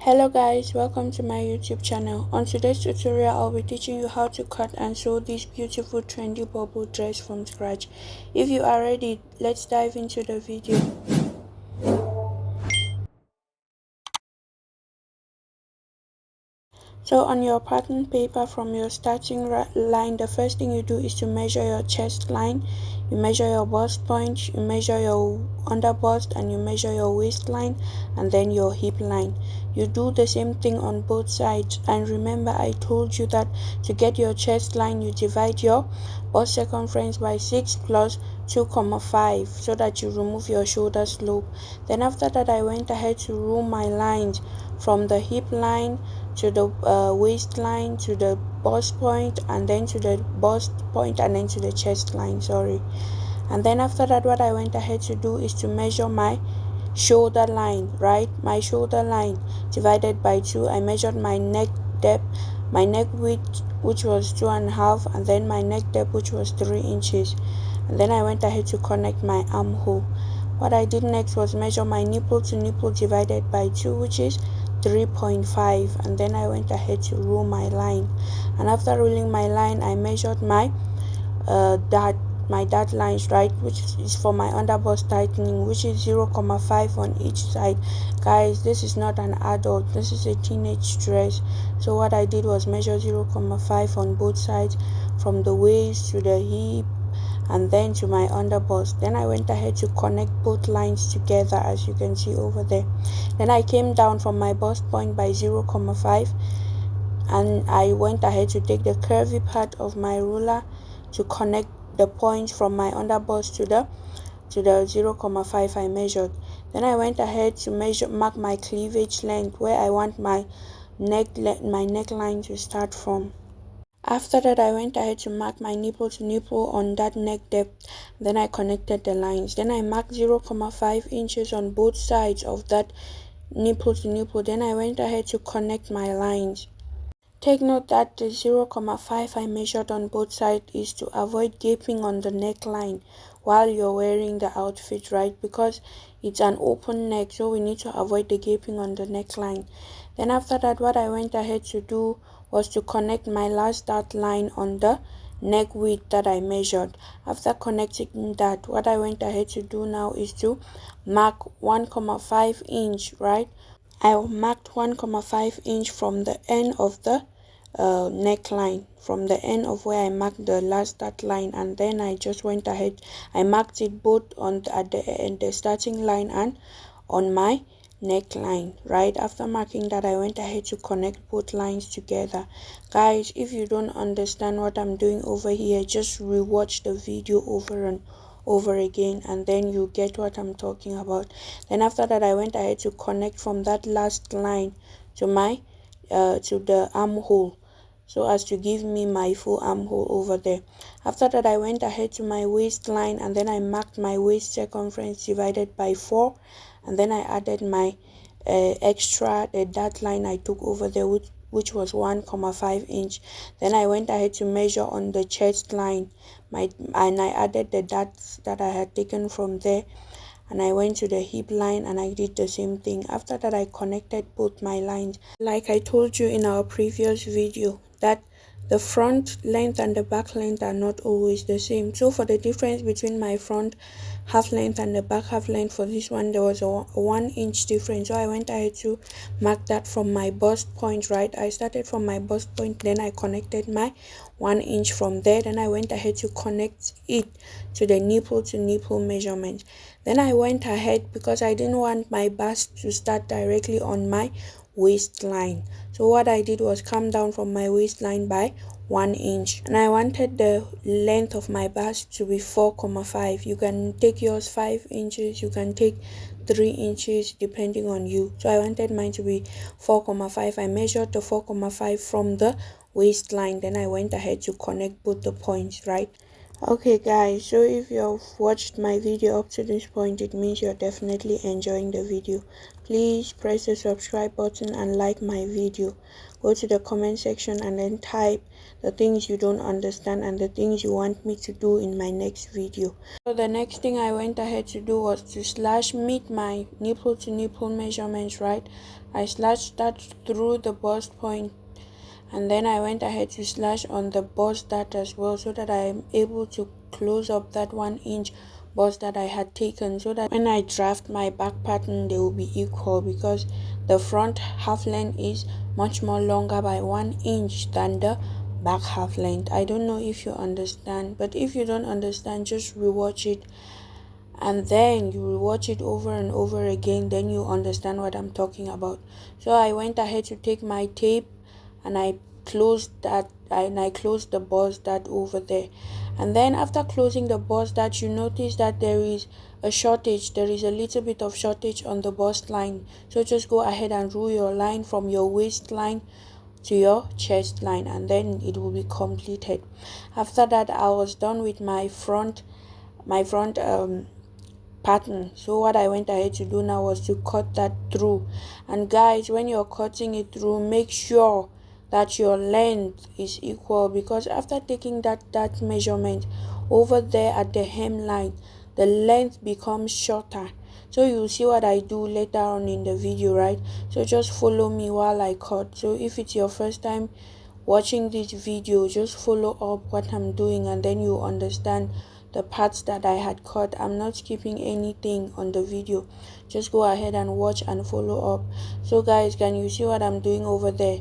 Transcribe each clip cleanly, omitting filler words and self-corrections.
Hello guys, welcome to my YouTube channel. On today's tutorial, I'll be teaching you how to cut and sew this beautiful trendy bubble dress from scratch. If you are ready, let's dive into the video. So on your pattern paper from your starting line, the first thing you do is to measure your chest line, you measure your bust point, you measure your under bust, and you measure your waistline and then your hip line. You do the same thing on both sides, and remember I told you that to get your chest line you divide your bust circumference by 6 plus 2,5 so that you remove your shoulder slope. Then after that I went ahead to rule my lines from the hip line to the waistline to the bust point and then to the bust point and then to the chest line, and then after that what I went ahead to do is to measure my shoulder line, right? My shoulder line divided by 2. I measured my neck depth, my neck width, which was 2.5, and then my neck depth, which was 3 inches, and then I went ahead to connect my armhole. What I did next was measure my nipple to nipple divided by 2, which is 3.5, and then I went ahead to rule my line. And after ruling my line, I measured my dart lines, right, which is for my underbust tightening, which is 0.5 on each side. Guys, this is not an adult, this is a teenage dress. So what I did was measure 0.5 on both sides, from the waist to the hip and then to my underbust. Then I went ahead to connect both lines together, as you can see over there. Then I came down from my bust point by 0.5, and I went ahead to take the curvy part of my ruler to connect the points from my underbust to the 0.5 I measured. Then I went ahead to mark my cleavage length, where I want my neckline to start from. After that, I went ahead to mark my nipple to nipple on that neck depth. Then I connected the lines. Then I marked 0.5 inches on both sides of that nipple to nipple. Then I went ahead to connect my lines. Take note that the 0.5 I measured on both sides is to avoid gaping on the neckline while you're wearing the outfit, right? Because it's an open neck, so we need to avoid the gaping on the neckline. Then after that, what I went ahead to do was to connect my last dart line on the neck width that I measured. After connecting that, what I went ahead to do now is to mark 1.5 inch, right? I marked 1.5 inch from the end of the neckline, from the end of where I marked the last dart line, and then I just went ahead. I marked it both at the end, the starting line, and on my neckline. Right after marking that, I went ahead to connect both lines together. Guys, if you don't understand what I'm doing over here, just rewatch the video over and over again, and then you get what I'm talking about. Then after that, I went ahead to connect from that last line to my to the armhole, so as to give me my full armhole over there. After that, I went ahead to my waistline, and then I marked my waist circumference divided by 4, and then I added my extra dart line I took over there, which was 1.5 inch. Then I went ahead to measure on the chest line, and I added the darts that I had taken from there, and I went to the hip line and I did the same thing. After that, I connected both my lines. Like I told you in our previous video, that the front length and the back length are not always the same. So for the difference between my front half length and the back half length, for this one there was a 1 inch difference. So I went ahead to mark that from my bust point, right? I started from my bust point, then I connected my 1 inch from there. Then I went ahead to connect it to the nipple to nipple measurement. Then I went ahead, because I didn't want my bust to start directly on my waistline, so what I did was come down from my waistline by 1 inch, and I wanted the length of my bust to be 4.5. You can take yours 5 inches, you can take 3 inches depending on you. So I wanted mine to be 4.5. I measured the 4.5 from the waistline. Then I went ahead to connect both the points, right? Okay guys, so if you've watched my video up to this point, it means you're definitely enjoying the video. Please press the subscribe button and like my video. Go to the comment section and then type the things you don't understand and the things you want me to do in my next video. So the next thing I went ahead to do was to meet my nipple to nipple measurements, right? I slashed that through the bust point, and then I went ahead to slash on the bust dart as well, so that I am able to close up that 1-inch bust that I had taken, so that when I draft my back pattern they will be equal, because the front half length is much more longer by 1 inch than the back half length. I don't know if you understand, but if you don't understand, just rewatch it, and then you will watch it over and over again, then you understand what I'm talking about. So I went ahead to take my tape, and I closed that, and I closed the bust dart over there. And then after closing the bust dart, you notice that there is a shortage, there is a little bit of shortage on the bust line. So just go ahead and rule your line from your waistline to your chest line, and then it will be completed. After that, I was done with my front pattern. So what I went ahead to do now was to cut that through. And guys, when you're cutting it through, make sure that your length is equal, because after taking that measurement over there at the hemline, the length becomes shorter. So you'll see what I do later on in the video, right? So just follow me while I cut. So if it's your first time watching this video, just follow up what I'm doing, and then you understand the parts that I had cut. I'm not skipping anything on the video. Just go ahead and watch and follow up. So guys, can you see what I'm doing over there?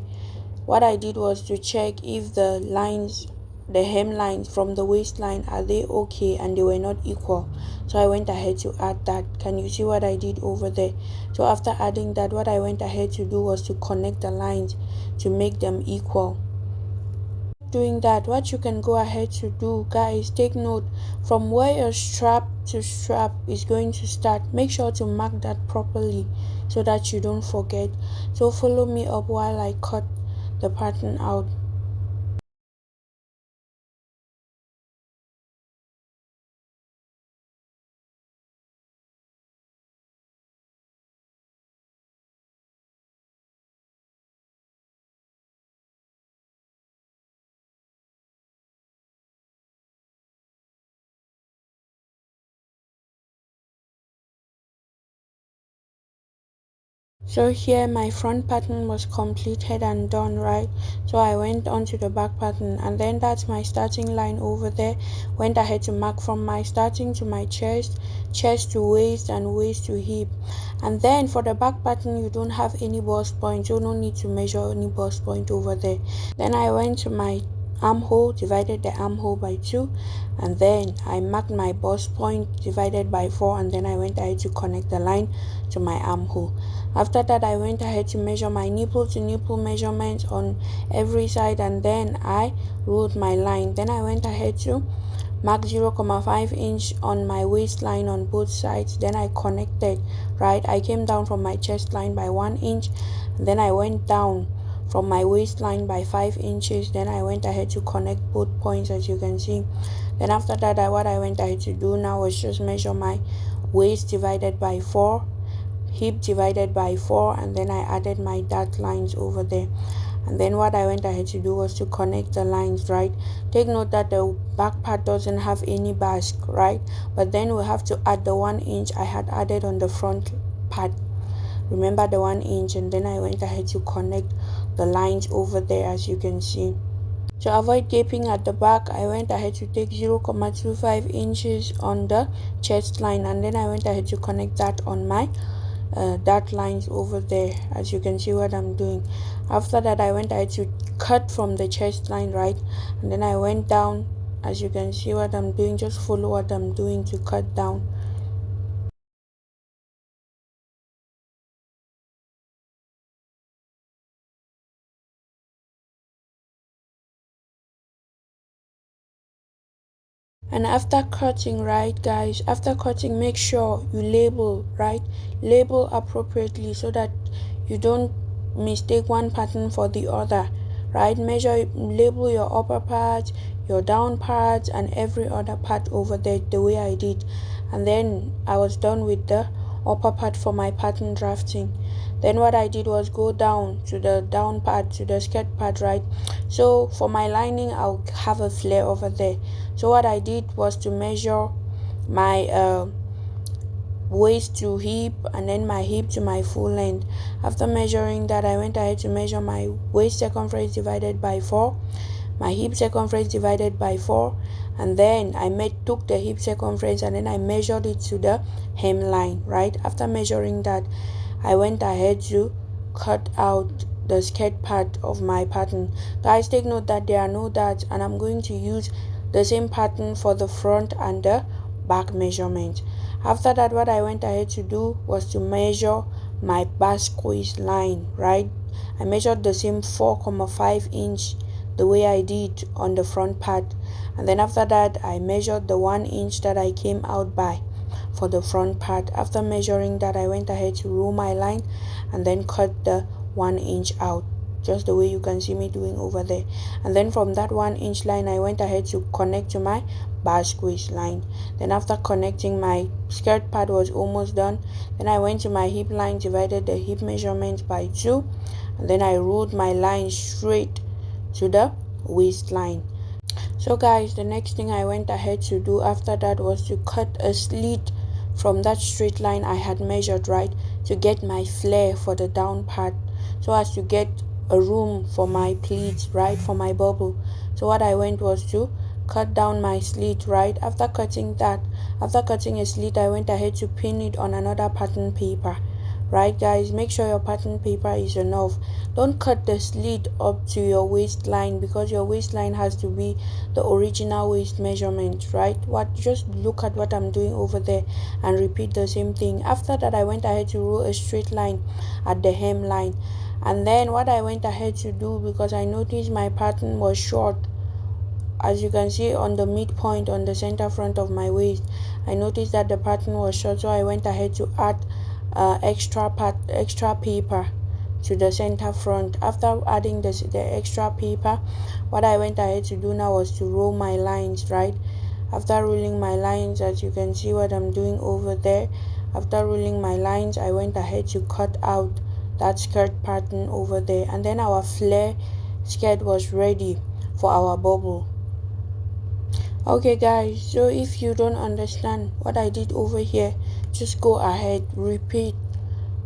What I did was to check if the lines, the hem lines from the waistline, are they okay, and they were not equal. So I went ahead to add that. Can you see what I did over there? So after adding that, what I went ahead to do was to connect the lines to make them equal. Doing that, what you can go ahead to do, guys, take note from where your strap to strap is going to start. Make sure to mark that properly so that you don't forget. So follow me up while I cut the pattern out. So here my front pattern was completed and done, right? So I went on to the back pattern, and then that's my starting line over there. Went ahead to mark from my starting to my chest, chest to waist, and waist to hip. And then for the back pattern, you don't have any bust point, so no need to measure any bust point over there. Then I went to my armhole, divided the armhole by 2, and then I marked my bust point, divided by 4, and then I went ahead to connect the line to my armhole. After that, I went ahead to measure my nipple to nipple measurements on every side, and then I ruled my line. Then I went ahead to mark 0.5 inch on my waistline on both sides. Then I connected, right? I came down from my chest line by 1 inch, and then I went down from my waistline by 5 inches. Then I went ahead to connect both points, as you can see. Then after that, what I went ahead to do now was just measure my waist divided by 4, hip divided by 4, and then I added my dart lines over there. And then what I went ahead to do was to connect the lines, right? Take note that the back part doesn't have any basque, right? But then we have to add the 1 inch I had added on the front part. Remember the 1 inch, and then I went ahead to connect the lines over there, as you can see. To avoid gaping at the back, I went ahead to take 0.25 inches on the chest line, and then I went ahead to connect that on my dart lines over there, as you can see what I'm doing. After that, I went ahead to cut from the chest line, right? And then I went down, as you can see what I'm doing. Just follow what I'm doing to cut down. And after cutting, right guys, after cutting, make sure you label, right? Label appropriately so that you don't mistake one pattern for the other, right? Label your upper part, your down part, and every other part over there the way I did. And then I was done with the upper part for my pattern drafting. Then what I did was go down to the down part, to the skirt part, right? So for my lining, I'll have a flare over there. So what I did was to measure my waist to hip, and then my hip to my full length. After measuring that, I went ahead to measure my waist circumference divided by 4, my hip circumference divided by 4, and then I took the hip circumference and then I measured it to the hemline, right? After measuring that, I went ahead to cut out the skirt part of my pattern. Guys, take note that there are no darts, and I'm going to use the same pattern for the front and the back measurement. After that, what I went ahead to do was to measure my bust waistline, right? I measured the same 4.5 inch the way I did on the front part, and then after that I measured the 1 inch that I came out by for the front part. After measuring that, I went ahead to roll my line and then cut the 1 inch out, just the way you can see me doing over there. And then from that 1 inch line, I went ahead to connect to my bust waistline. Then after connecting, my skirt part was almost done. Then I went to my hip line, divided the hip measurement by 2, and then I rolled my line straight to the waistline. So guys, the next thing I went ahead to do after that was to cut a slit from that straight line I had measured, right, to get my flare for the down part, so as to get a room for my pleats, right, for my bubble. So what I went was to cut down my slit, right? After cutting a slit, I went ahead to pin it on another pattern paper. Right guys, make sure your pattern paper is enough. Don't cut the slit up to your waistline, because your waistline has to be the original waist measurement, right? Just look at what I'm doing over there and repeat the same thing. After that, I went ahead to roll a straight line at the hemline, and then what I went ahead to do, because I noticed my pattern was short, as you can see on the midpoint on the center front of my waist, I noticed that the pattern was short, so I went ahead to add extra paper to the center front. After adding the extra paper, what I went ahead to do now was to roll my lines, right? After rolling my lines, as you can see what I'm doing over there, after rolling my lines, I went ahead to cut out that skirt pattern over there, and then our flare skirt was ready for our bubble. Okay guys, so if you don't understand what I did over here, just go ahead,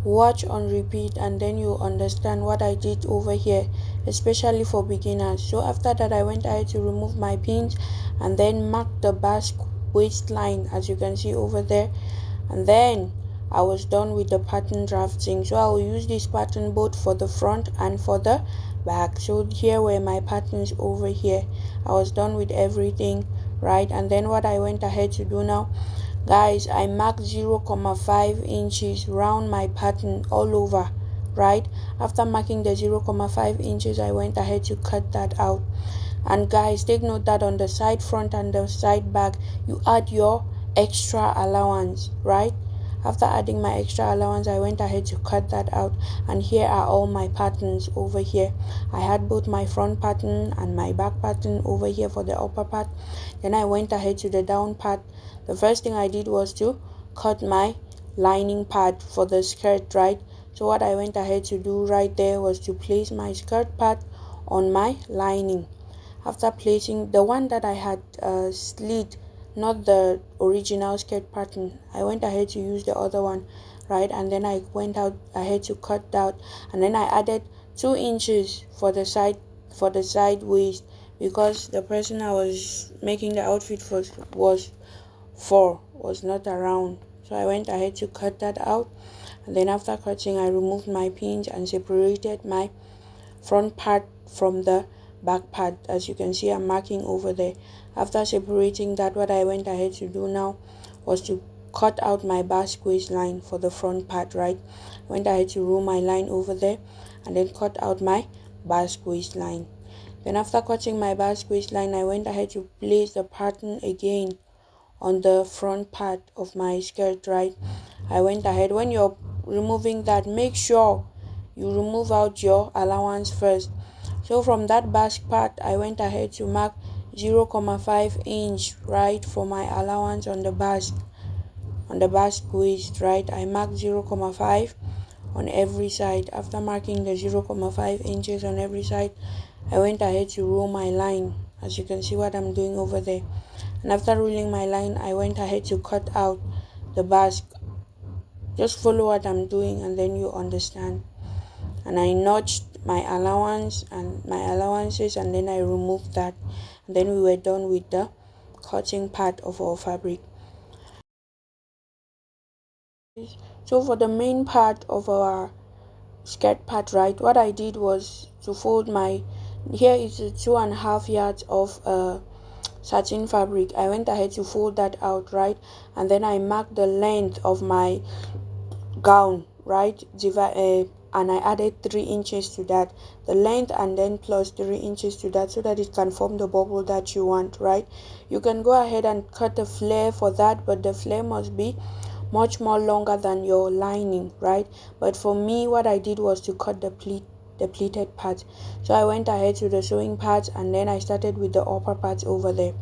watch on repeat, and then you understand what I did over here, especially for beginners. So after that, I went ahead to remove my pins and then mark the bust waistline, as you can see over there, and then I was done with the pattern drafting. So I will use this pattern both for the front and for the back. So here were my patterns over here. I was done with everything, right? And then what I went ahead to do now, guys, I marked 0.5 inches round my pattern all over, right? After marking the 0.5 inches, I went ahead to cut that out. And guys, take note that on the side front and the side back, you add your extra allowance, right? After adding my extra allowance, I went ahead to cut that out, and here are all my patterns over here. I had both my front pattern and my back pattern over here for the upper part. Then I went ahead to the down part. The first thing I did was to cut my lining part for the skirt, right? So what I went ahead to do right there was to place my skirt part on my lining. After placing the one that I had slit, not the original skirt pattern, I went ahead to use the other one, right? And then I went ahead to cut out, and then I added 2 inches for the side waist, because the person I was making the outfit for was not around. So I went ahead to cut that out, and then after cutting, I removed my pins and separated my front part from the back part, as you can see I'm marking over there. After separating that, what I went ahead to do now was to cut out my bust waistline for the front part, right? Went ahead to roll my line over there and then cut out my bust waistline. Then after cutting my bust waistline, I went ahead to place the pattern again on the front part of my skirt, right? I went ahead, when you're removing that, make sure you remove out your allowance first. So from that bust part, I went ahead to mark 0.5 inch, right, for my allowance on the bust waist, right? I marked 0.5 on every side. After marking the 0.5 inches on every side, I went ahead to roll my line, as you can see what I'm doing over there. And after rolling my line, I went ahead to cut out the bust Just follow what I'm doing and then you understand. And I notched my allowances, and then I removed that, and then we were done with the cutting part of our fabric. So for the main part of our skirt part, right, what I did was to fold my, here is 2.5 yards of satin fabric. I went ahead to fold that out, right, and then I marked the length of my gown, right, and I added 3 inches to that, the length, and then plus 3 inches to that, so that it can form the bubble that you want, right. You can go ahead and cut a flare for that, but the flare must be much more longer than your lining, right. But for me, what I did was to cut the pleated part. So I went ahead to the sewing part, and then I started with the upper part over there.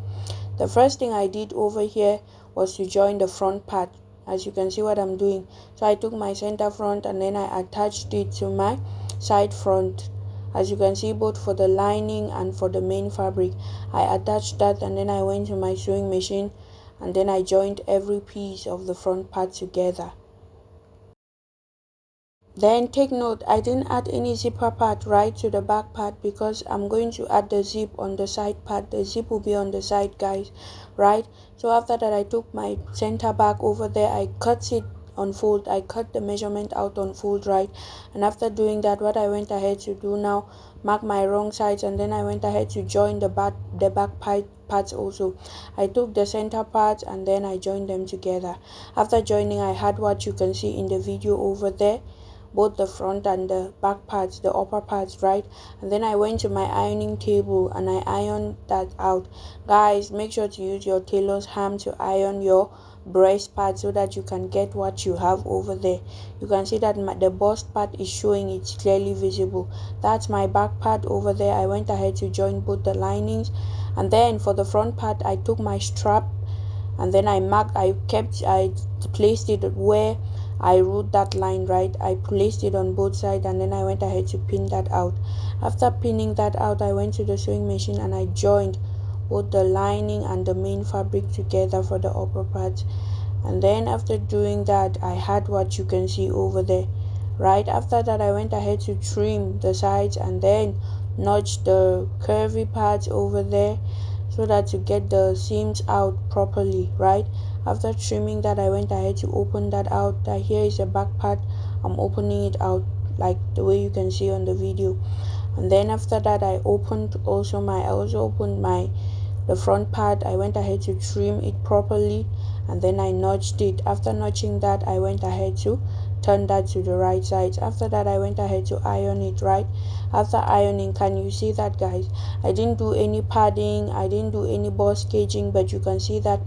The first thing I did over here was to join the front part, as you can see what I'm doing. So I took my center front and then I attached it to my side front, as you can see, both for the lining and for the main fabric. I attached that, and then I went to my sewing machine, and then I joined every piece of the front part together. Then take note, I didn't add any zipper part right to the back part, because I'm going to add the zip on the side part. The zip will be on the side, guys, right. So after that, I took my center back over there, I cut it on fold, I cut the measurement out on fold, right. And after doing that, what I went ahead to do now, mark my wrong sides, and then I went ahead to join the back parts also. I took the center part and then I joined them together. After joining, I had what you can see in the video over there, both the front and the back parts, the upper parts, right. And then I went to my ironing table and I ironed that out. Guys, make sure to use your tailor's hammer to iron your breast part, so that you can get what you have over there. You can see that the bust part is showing, it's clearly visible. That's my back part over there. I went ahead to join both the linings, and then for the front part, I took my strap, and then I placed it where I wrote that line, right. I placed it on both sides, and then I went ahead to pin that out. After pinning that out, I went to the sewing machine and I joined both the lining and the main fabric together for the upper part. And then after doing that, I had what you can see over there, right. After that, I went ahead to trim the sides and then notch the curvy parts over there, so that to get the seams out properly, right. After trimming that, I went ahead to open that out. That here is the back part, I'm opening it out like the way you can see on the video. And then after that, I also opened my the front part. I went ahead to trim it properly, and then I notched it. After notching that, I went ahead to turn that to the right side. After that, I went ahead to iron it, right. After ironing, can you see that, guys? I didn't do any padding, I didn't do any bust caging, but you can see that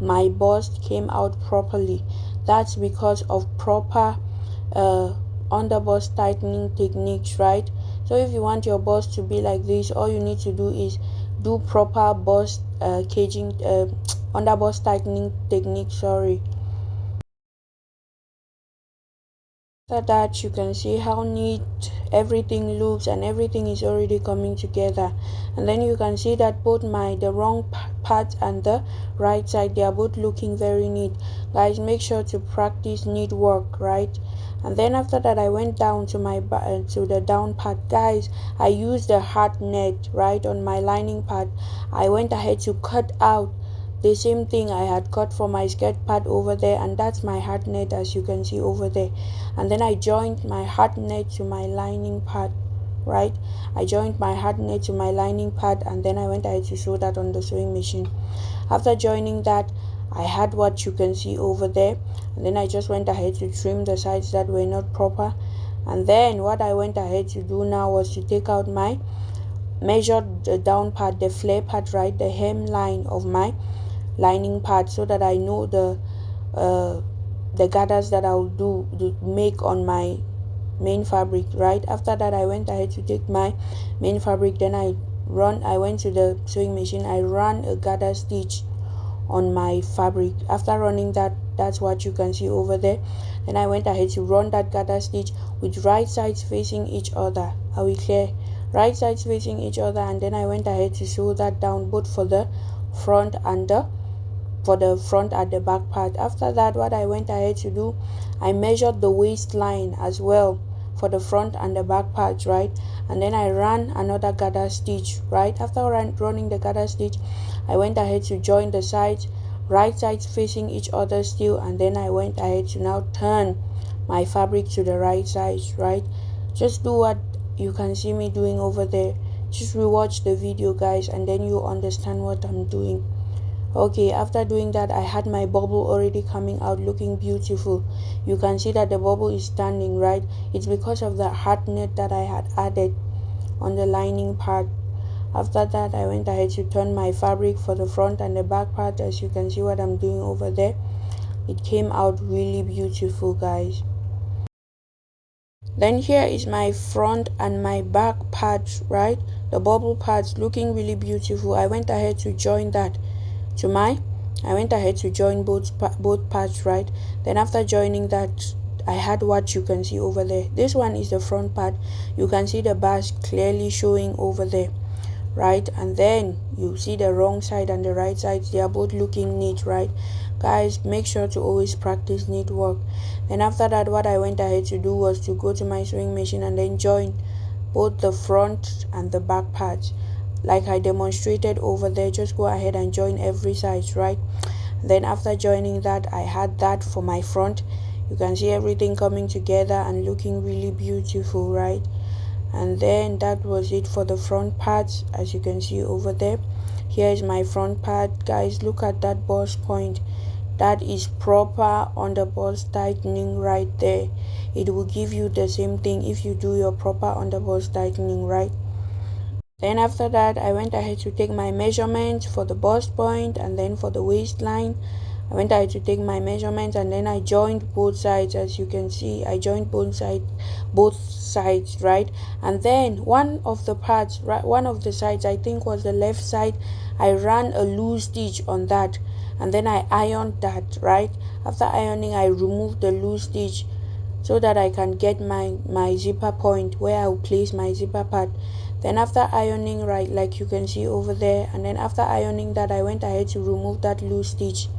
my bust came out properly. That's because of proper under bust tightening techniques, right. So if you want your bust to be like this, all you need to do is do proper bust caging, under bust tightening technique, sorry. After that, you can see how neat everything looks, and everything is already coming together. And then you can see that both the wrong part and the right side, they are both looking very neat. Guys, make sure to practice neat work, right. And then after that, I went down to my to the down part. Guys, I used the hard net, right, on my lining part. I went ahead to cut out the same thing I had cut for my skirt part over there, and that's my hard net, as you can see over there. And then I joined my hard net to my lining part, right. I joined my hard net to my lining part, and then I went ahead to sew that on the sewing machine. After joining that, I had what you can see over there, and then I just went ahead to trim the sides that were not proper. And then what I went ahead to do now was to take out my measured the down part, the flare part, right, the hemline of my lining part, so that I know the gathers that I'll make on my main fabric, right. After that, I went ahead to take my main fabric, then I went to the sewing machine, I ran a gather stitch on my fabric. After running that, that's what you can see over there. Then I went ahead to run that gather stitch with right sides facing each other. Are we clear? Right sides facing each other, and then I went ahead to sew that down both for the front and the for the front and the back part. After that, what I went ahead to do, I measured the waistline as well for the front and the back parts, right? And then I ran another gather stitch, right? After running the gather stitch, I went ahead to join the sides, right sides facing each other still, and then I went ahead to now turn my fabric to the right side, right? Just do what you can see me doing over there. Just rewatch the video, guys, and then you understand what I'm doing. Okay, after doing that, I had my bubble already coming out looking beautiful. You can see that the bubble is standing, right? It's because of the hard knit that I had added on the lining part. After that, I went ahead to turn my fabric for the front and the back part. As you can see what I'm doing over there, it came out really beautiful, guys. Then here is my front and my back parts, right? The bubble parts looking really beautiful. I went ahead to join that I went ahead to join both parts, right? Then after joining that, I had what you can see over there. This one is the front part. You can see the bars clearly showing over there, right? And then you see the wrong side and the right side. They are both looking neat, right? Guys, make sure to always practice neat work. Then after that, what I went ahead to do was to go to my sewing machine and then join both the front and the back parts like I demonstrated over there. Just go ahead and join every side, right? Then after joining that, I had that for my front. You can see everything coming together and looking really beautiful, right? And then that was it for the front parts. As you can see over there, here is my front part. Guys, look at that bust point. That is proper underbust tightening right there. It will give you the same thing if you do your proper underbust tightening, right? Then after that, I went ahead to take my measurements for the bust point and then for the waistline. I went ahead to take my measurements and then I joined both sides. As you can see, I joined both sides, right? And then one of the parts, right, one of the sides, I think was the left side, I ran a loose stitch on that and then I ironed that, right? After ironing, I removed the loose stitch so that I can get my zipper point where I'll place my zipper part. Then after ironing, right, like you can see over there, and then after ironing that, I went ahead to remove that loose stitch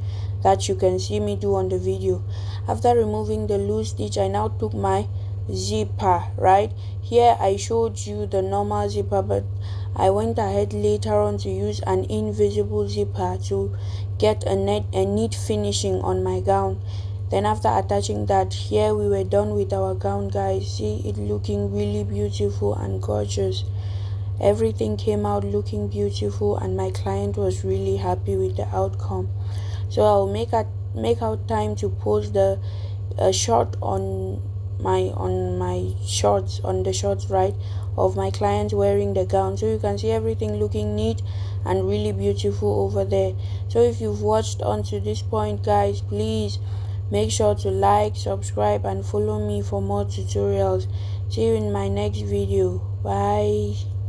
that you can see me do on the video. After removing the loose stitch, I now took my zipper, right? Here I showed you the normal zipper, but I went ahead later on to use an invisible zipper to get a neat finishing on my gown. Then after attaching that, here we were done with our gown, guys. See it looking really beautiful and gorgeous. Everything came out looking beautiful and my client was really happy with the outcome. So I'll make out time to post the shot on the shorts, right, of my client wearing the gown, so you can see everything looking neat and really beautiful over there. So if you've watched onto this point, guys, please make sure to like, subscribe and follow me for more tutorials. See you in my next video. Bye.